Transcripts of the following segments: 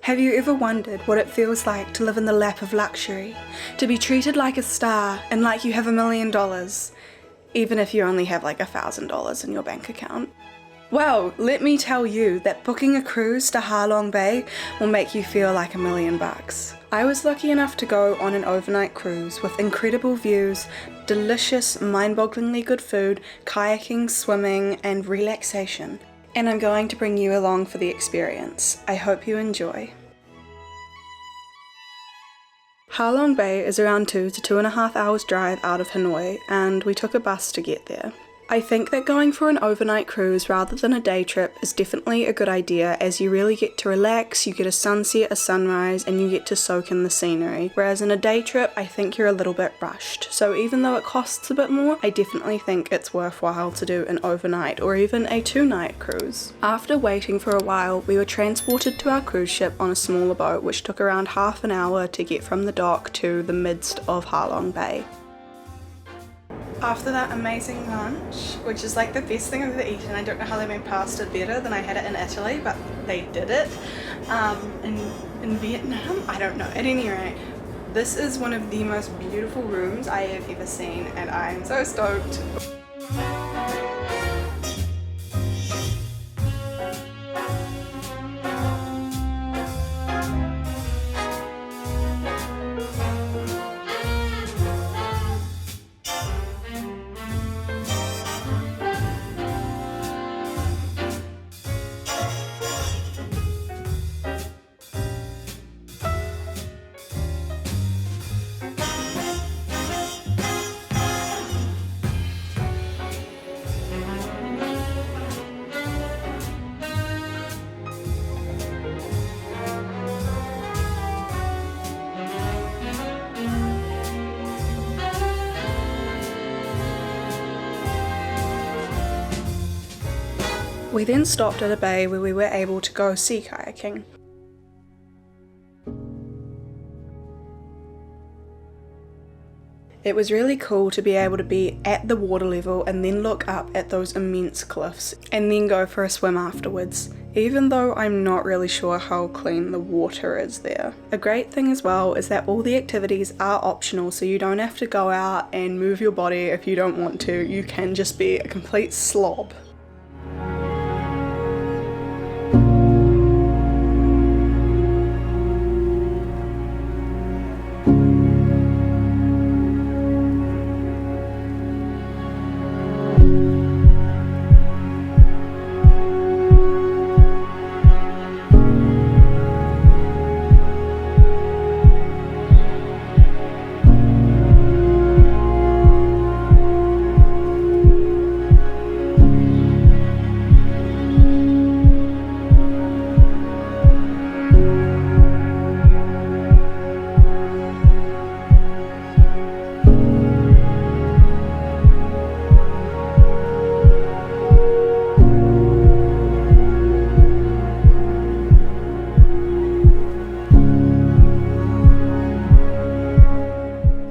Have you ever wondered what it feels like to live in the lap of luxury? To be treated like a star and like you have $1 million, even if you only have like $1,000 in your bank account? Well, let me tell you that booking a cruise to Halong Bay will make you feel like $1 million. I was lucky enough to go on an overnight cruise with incredible views, delicious, mind-bogglingly good food, kayaking, swimming, and relaxation. And I'm going to bring you along for the experience. I hope you enjoy. Halong Bay is around 2 to 2.5 hours drive out of Hanoi, and we took a bus to get there. I think that going for an overnight cruise rather than a day trip is definitely a good idea, as you really get to relax, you get a sunset, a sunrise, and you get to soak in the scenery. Whereas in a day trip, I think you're a little bit rushed. So even though it costs a bit more, I definitely think it's worthwhile to do an overnight or even a 2-night cruise. After waiting for a while, we were transported to our cruise ship on a smaller boat, which took around half an hour to get from the dock to the midst of Halong Bay. After that amazing lunch, which is like the best thing I've ever eaten, I don't know how they made pasta better than I had it in Italy, but they did it. In Vietnam, I don't know. At any rate, this is one of the most beautiful rooms I have ever seen, and I'm so stoked. We then stopped at a bay where we were able to go sea kayaking. It was really cool to be able to be at the water level and then look up at those immense cliffs and then go for a swim afterwards, even though I'm not really sure how clean the water is there. A great thing as well is that all the activities are optional, so you don't have to go out and move your body if you don't want to. You can just be a complete slob.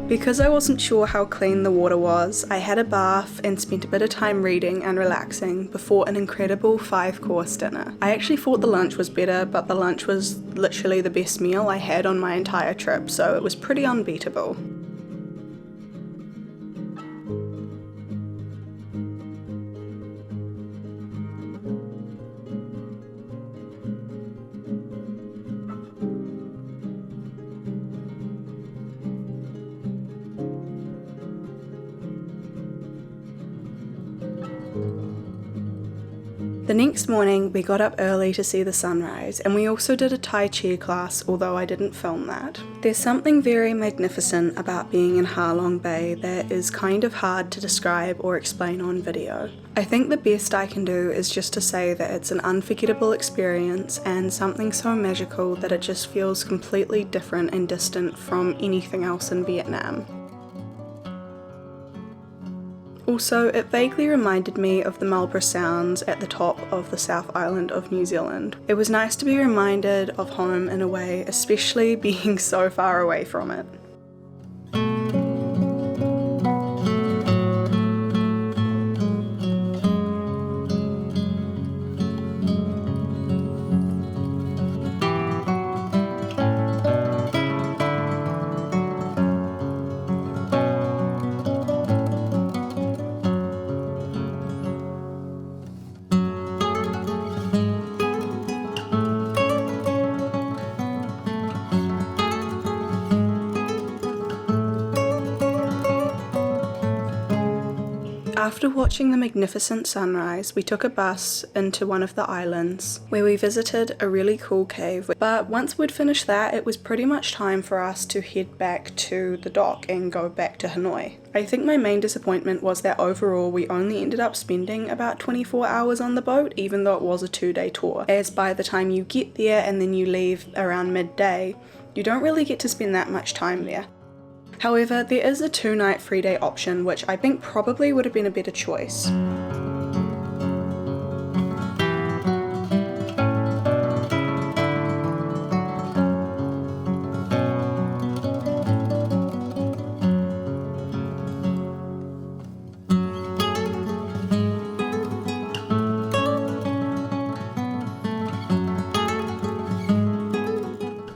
Because I wasn't sure how clean the water was, I had a bath and spent a bit of time reading and relaxing before an incredible 5-course dinner. I actually thought the lunch was better, but the lunch was literally the best meal I had on my entire trip, so it was pretty unbeatable. The next morning we got up early to see the sunrise, and we also did a Tai Chi class, although I didn't film that. There's something very magnificent about being in Halong Bay that is kind of hard to describe or explain on video. I think the best I can do is just to say that it's an unforgettable experience and something so magical that it just feels completely different and distant from anything else in Vietnam. Also, it vaguely reminded me of the Marlborough Sounds at the top of the South Island of New Zealand. It was nice to be reminded of home in a way, especially being so far away from it. After watching the magnificent sunrise, we took a bus into one of the islands where we visited a really cool cave, but once we'd finished that, it was pretty much time for us to head back to the dock and go back to Hanoi. I think my main disappointment was that overall we only ended up spending about 24 hours on the boat, even though it was a 2-day tour, as by the time you get there and then you leave around midday, you don't really get to spend that much time there. However, there is a 2-night 3-day option, which I think probably would have been a better choice.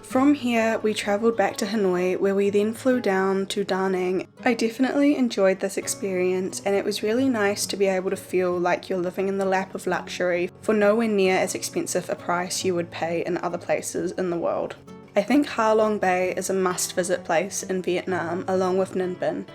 From here, we travelled back to Hanoi, where we then flew down to Da Nang. I definitely enjoyed this experience, and it was really nice to be able to feel like you're living in the lap of luxury for nowhere near as expensive a price you would pay in other places in the world. I think Halong Bay is a must-visit place in Vietnam, along with Ninh Bình,